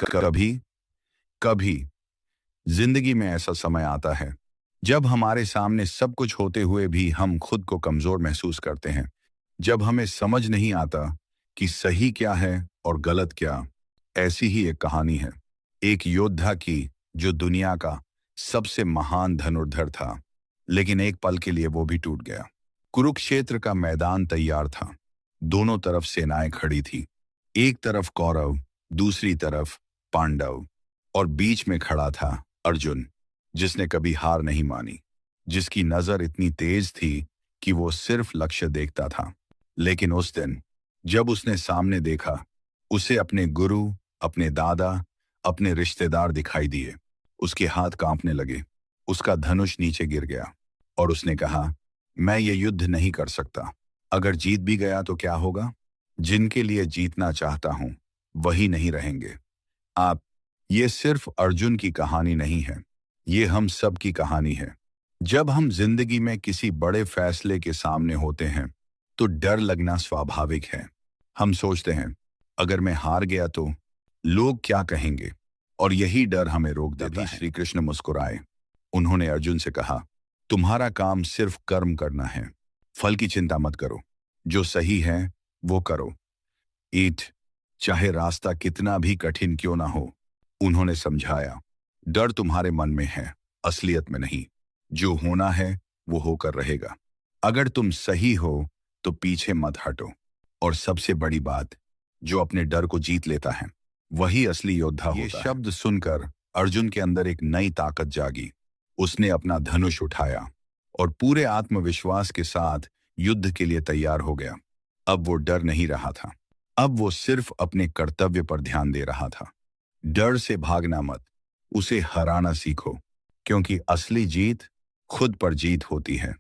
कभी कभी जिंदगी में ऐसा समय आता है जब हमारे सामने सब कुछ होते हुए भी हम खुद को कमजोर महसूस करते हैं। जब हमें समझ नहीं आता कि सही क्या है और गलत क्या। ऐसी ही एक कहानी है, एक योद्धा की जो दुनिया का सबसे महान धनुर्धर था, लेकिन एक पल के लिए वो भी टूट गया। कुरुक्षेत्र का मैदान तैयार था। दोनों तरफ सेनाएं खड़ी थी। एक तरफ कौरव, दूसरी तरफ पांडव, और बीच में खड़ा था अर्जुन, जिसने कभी हार नहीं मानी, जिसकी नजर इतनी तेज थी कि वो सिर्फ लक्ष्य देखता था। लेकिन उस दिन जब उसने सामने देखा, उसे अपने गुरु, अपने दादा, अपने रिश्तेदार दिखाई दिए। उसके हाथ कांपने लगे, उसका धनुष नीचे गिर गया और उसने कहा, मैं ये युद्ध नहीं कर सकता। अगर जीत भी गया तो क्या होगा? जिनके लिए जीतना चाहता हूं वही नहीं रहेंगे। आप, ये सिर्फ अर्जुन की कहानी नहीं है, ये हम सब की कहानी है। जब हम जिंदगी में किसी बड़े फैसले के सामने होते हैं तो डर लगना स्वाभाविक है। हम सोचते हैं, अगर मैं हार गया तो लोग क्या कहेंगे, और यही डर हमें रोक देता है। श्री कृष्ण मुस्कुराए। उन्होंने अर्जुन से कहा, तुम्हारा काम सिर्फ कर्म करना है, फल की चिंता मत करो। जो सही है वो करो। ईट, चाहे रास्ता कितना भी कठिन क्यों ना हो। उन्होंने समझाया, डर तुम्हारे मन में है, असलियत में नहीं। जो होना है वो होकर रहेगा। अगर तुम सही हो तो पीछे मत हटो। और सबसे बड़ी बात, जो अपने डर को जीत लेता है वही असली योद्धा होता है। ये शब्द सुनकर अर्जुन के अंदर एक नई ताकत जागी। उसने अपना धनुष उठाया और पूरे आत्मविश्वास के साथ युद्ध के लिए तैयार हो गया। अब वो डर नहीं रहा था, अब वो सिर्फ अपने कर्तव्य पर ध्यान दे रहा था। डर से भागना मत, उसे हराना सीखो, क्योंकि असली जीत खुद पर जीत होती है।